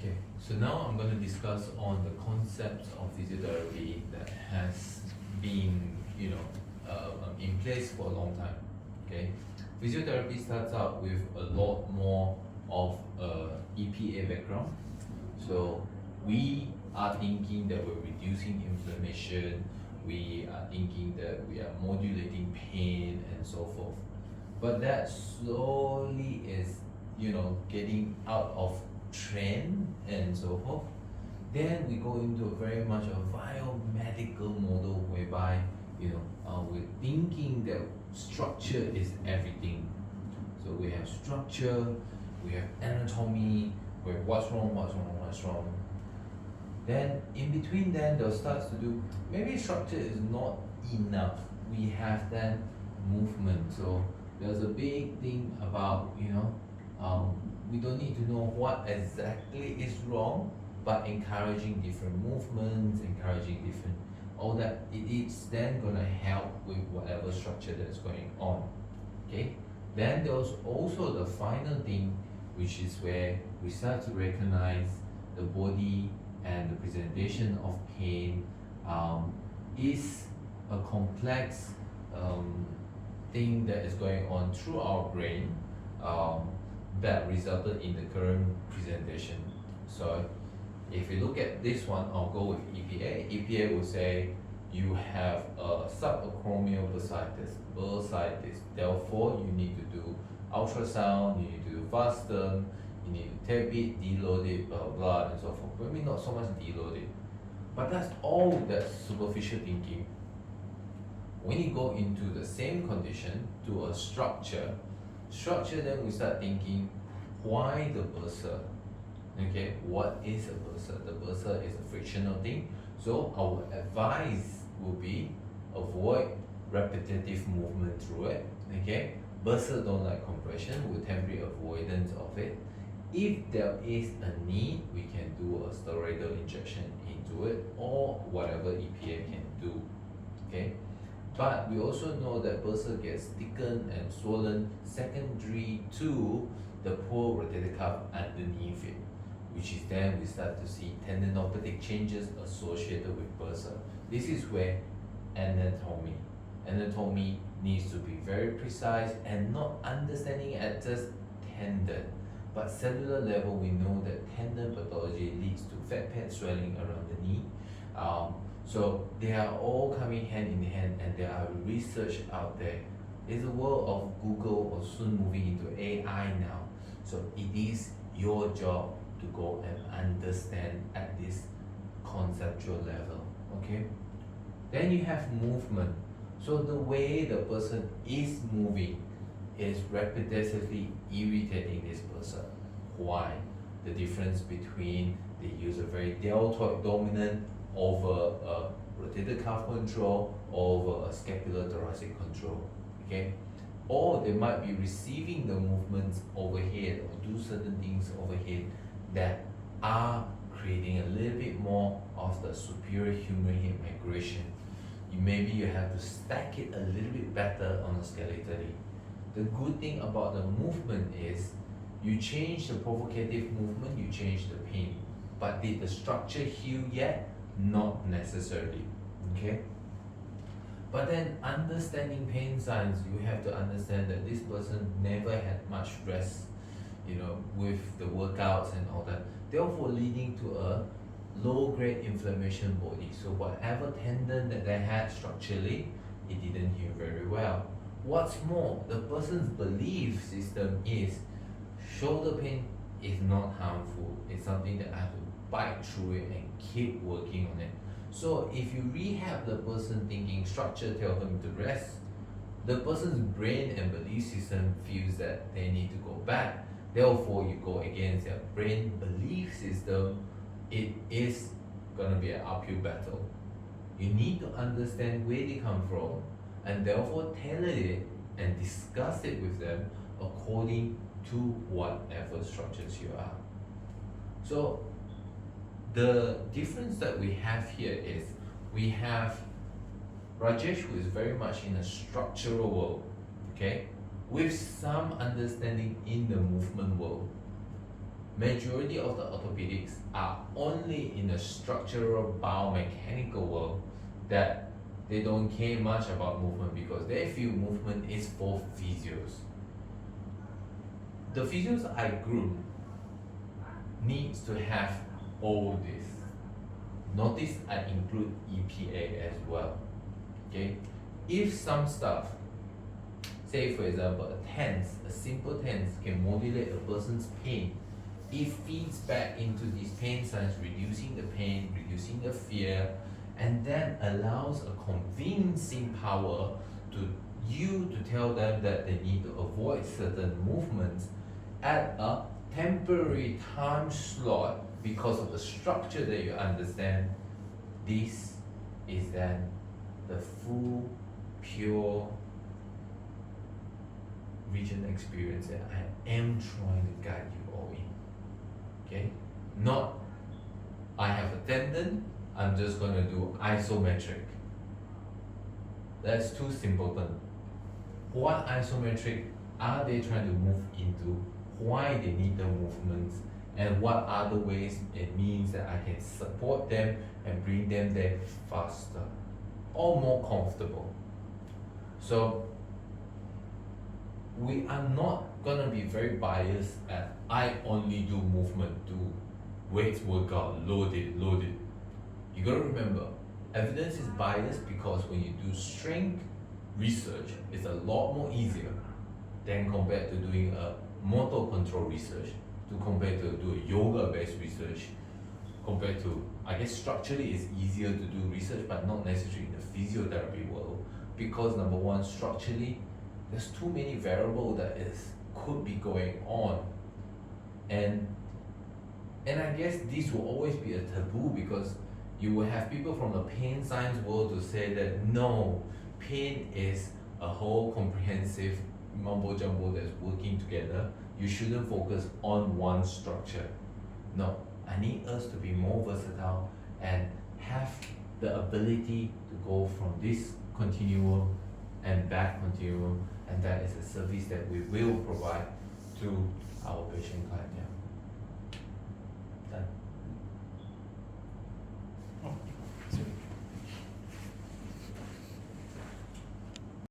Okay, so now I'm going to discuss on the concepts of physiotherapy that has been, in place for a long time. Okay, physiotherapy starts out with a lot more of EPA background. So we are thinking that we're reducing inflammation, we are thinking that we are modulating pain and so forth. But that slowly is, getting out of trend and so forth. Then we go into a very much a biomedical model whereby, we're thinking that structure is everything. So we have structure, we have anatomy, we have what's wrong, what's wrong, what's wrong. Then in between then they'll start to do, maybe structure is not enough. We have then movement. So there's a big thing about, we don't need to know what exactly is wrong, but encouraging different movements, encouraging different, all that, it's then gonna help with whatever structure that's going on. Okay? Then there's also the final thing, which is where we start to recognize the body and the presentation of pain is a complex thing that is going on through our brain that resulted in the current presentation. So if you look at this one, I'll go with EPA. EPA will say you have a subacromial bursitis. Therefore, you need to do ultrasound, you need to do FASTM, you need to tape it, deload it, blah, blah, blah, and so forth. Maybe not so much deload it. But that's all that superficial thinking. When you go into the same condition to a structure, then we start thinking, why the bursa? Okay, what is a bursa? The bursa is a frictional thing. So our advice will be avoid repetitive movement through it. Okay, bursa don't like compression, with temporary avoidance of it. If there is a need, we can do a steroidal injection into it or whatever EPA can do. Okay, but we also know that bursa gets thickened and swollen secondary to the poor rotator cuff underneath it, which is then we start to see tendinopathic changes associated with bursa. This is where anatomy needs to be very precise and not understanding at just tendon. But cellular level, we know that tendon pathology leads to fat pad swelling around the knee. So they are all coming hand in hand, and there are research out there. It's a world of Google or soon moving into AI now. So it is your job to go and understand at this conceptual level. Okay? Then you have movement. So the way the person is moving is repetitively irritating this person. Why? The difference between they use a very deltoid dominant over a rotator cuff control over a scapular thoracic control. Okay? Or they might be receiving the movements overhead or do certain things overhead that are creating a little bit more of the superior humeral head migration. Maybe you have to stack it a little bit better on a skeletally. The good thing about the movement is you change the provocative movement, you change the pain. But did the structure heal yet? Not necessarily. Okay? But then understanding pain signs, you have to understand that this person never had much rest, with the workouts and all that. Therefore leading to a low-grade inflammation body. So whatever tendon that they had structurally, it didn't heal very well. What's more, the person's belief system is shoulder pain is not harmful. It's something that I have to bite through it and keep working on it. So if you rehab the person thinking structure tell them to rest, the person's brain and belief system feels that they need to go back. Therefore, you go against their brain belief system. It is gonna be an uphill battle. You need to understand where they come from and therefore tailor it and discuss it with them according to whatever structures you are. So the difference that we have here is we have Rajesh, who is very much in a structural world, okay, with some understanding in the movement world. majority of the orthopedics are only in the structural biomechanical world, that they don't care much about movement because they feel movement is for physios. The physios I group needs to have all this. Notice I include EPA as well. Okay, if some stuff, say for example a tense, a simple tense can modulate a person's pain, it feeds back into these pain signs, reducing the pain, reducing the fear, and then allows a convincing power to you to tell them that they need to avoid certain movements at a temporary time slot because of the structure that you understand. This is then the full, pure region experience that I am trying to guide you all in. Okay? Not I have a tendon, I'm just gonna do isometric. That's too simpleton. What isometric are they trying to move into? Why they need the movements? And what other ways it means that I can support them and bring them there faster or more comfortable. So we are not gonna be very biased at I only do movement, do weights workout, load it. You gotta remember, evidence is biased because when you do strength research, it's a lot more easier than compared to doing a motor control research, to compare to do a yoga-based research, compared to, I guess structurally it's easier to do research, but not necessarily in the physiotherapy world, because number one, structurally, there's too many variables that could be going on, and I guess this will always be a taboo because you will have people from the pain science world to say that no, pain is a whole comprehensive mumbo jumbo that's working together. You shouldn't focus on one structure. No, I need us to be more versatile and have the ability to go from this continuum and back continuum, and that is a service that we will provide to our patients.